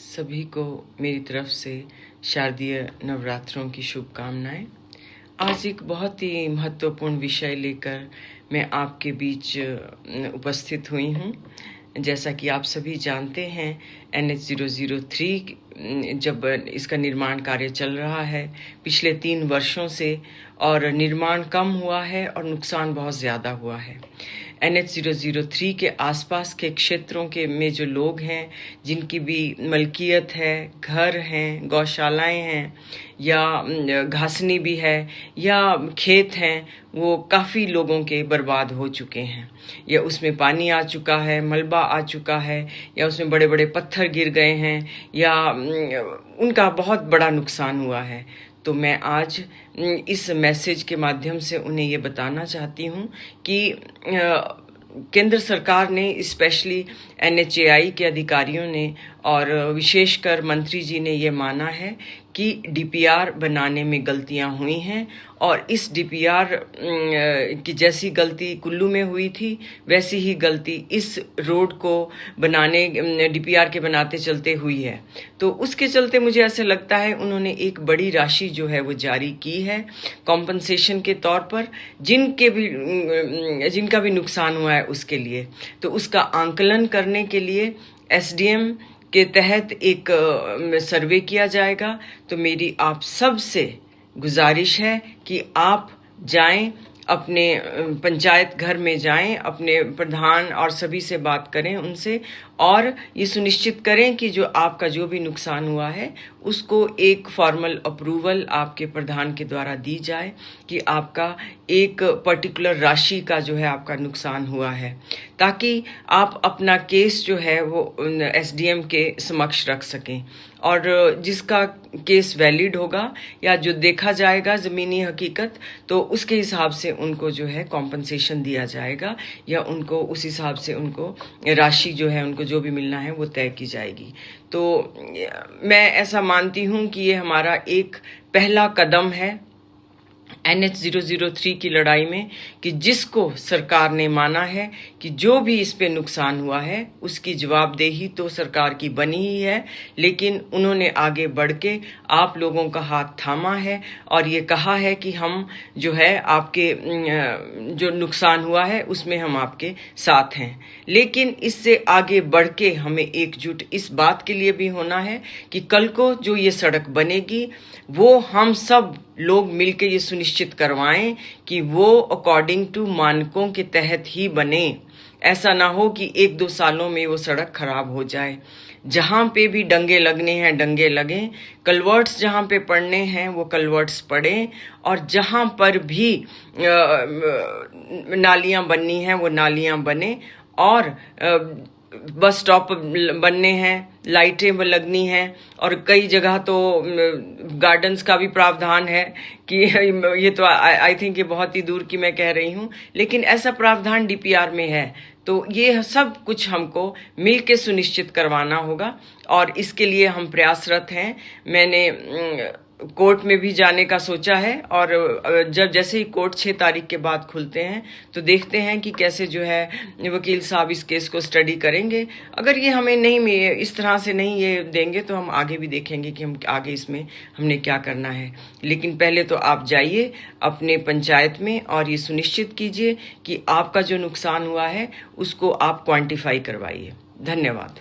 सभी को मेरी तरफ से शारदीय नवरात्रों की शुभकामनाएं। आज एक बहुत ही महत्वपूर्ण विषय लेकर मैं आपके बीच उपस्थित हुई हूँ। जैसा कि आप सभी जानते हैं, NH003 जब इसका निर्माण कार्य चल रहा है पिछले 3 वर्षों से, और निर्माण कम हुआ है और नुकसान बहुत ज़्यादा हुआ है। NH003 के आसपास के क्षेत्रों के में जो लोग हैं, जिनकी भी मलकियत है, घर हैं, गौशालाएं हैं या घासनी भी है या खेत हैं, वो काफ़ी लोगों के बर्बाद हो चुके हैं। या उसमें पानी आ चुका है, मलबा आ चुका है, या उसमें बड़े बड़े पत्थर गिर गए हैं, या उनका बहुत बड़ा नुकसान हुआ है। तो मैं आज इस मैसेज के माध्यम से उन्हें ये बताना चाहती हूँ कि केंद्र सरकार ने, स्पेशली NHAI के अधिकारियों ने और विशेषकर मंत्री जी ने ये माना है कि DPR बनाने में गलतियां हुई हैं, और इस DPR की जैसी गलती कुल्लू में हुई थी, वैसी ही गलती इस रोड को बनाने DPR के बनाते चलते हुई है। तो उसके चलते मुझे ऐसे लगता है उन्होंने एक बड़ी राशि जो है वो जारी की है कॉम्पनसेशन के तौर पर, जिनका भी नुकसान हुआ है उसके लिए। तो उसका आंकलन करने के लिए SDM के तहत एक सर्वे किया जाएगा। तो मेरी आप सब से गुजारिश है कि आप जाएं, अपने पंचायत घर में जाएं, अपने प्रधान और सभी से बात करें उनसे, और ये सुनिश्चित करें कि जो आपका जो भी नुकसान हुआ है उसको एक फॉर्मल अप्रूवल आपके प्रधान के द्वारा दी जाए कि आपका एक पर्टिकुलर राशि का जो है आपका नुकसान हुआ है, ताकि आप अपना केस जो है वो SDM के समक्ष रख सकें। और जिसका केस वैलिड होगा या जो देखा जाएगा ज़मीनी हकीकत, तो उसके हिसाब से उनको जो है कॉम्पनसेशन दिया जाएगा, या उनको उस हिसाब से उनको राशि जो है उनको जो भी मिलना है वो तय की जाएगी। तो मैं ऐसा मानती हूँ कि ये हमारा एक पहला कदम है NH003 की लड़ाई में, कि जिसको सरकार ने माना है कि जो भी इस पे नुकसान हुआ है उसकी जवाबदेही तो सरकार की बनी ही है, लेकिन उन्होंने आगे बढ़ के आप लोगों का हाथ थामा है और ये कहा है कि हम जो है आपके जो नुकसान हुआ है उसमें हम आपके साथ हैं। लेकिन इससे आगे बढ़ के हमें एकजुट इस बात के लिए भी होना है कि कल को जो ये सड़क बनेगी वो हम सब लोग मिलकर ये सुनिश्चित करवाएं कि वो अकॉर्डिंग टू मानकों के तहत ही बने। ऐसा ना हो कि 1-2 सालों में वो सड़क खराब हो जाए। जहां पे भी डंगे लगने हैं डंगे लगें, कलवर्ट्स जहां पे पड़ने हैं वो कलवर्ट्स पड़ें, और जहां पर भी नालियां बननी हैं वो नालियां बने, और बस स्टॉप बनने हैं, लाइटें लगनी हैं, और कई जगह तो गार्डन्स का भी प्रावधान है कि ये तो आई थिंक ये बहुत ही दूर की मैं कह रही हूँ, लेकिन ऐसा प्रावधान DPR में है। तो ये सब कुछ हमको मिल के सुनिश्चित करवाना होगा, और इसके लिए हम प्रयासरत हैं। मैंने कोर्ट में भी जाने का सोचा है, और जैसे ही कोर्ट 6 तारीख के बाद खुलते हैं तो देखते हैं कि कैसे जो है वकील साहब इस केस को स्टडी करेंगे। अगर ये हमें नहीं इस तरह से नहीं ये देंगे तो हम आगे भी देखेंगे कि हम आगे इसमें हमने क्या करना है। लेकिन पहले तो आप जाइए अपने पंचायत में और ये सुनिश्चित कीजिए कि आपका जो नुकसान हुआ है उसको आप क्वांटिफाई करवाइए। धन्यवाद।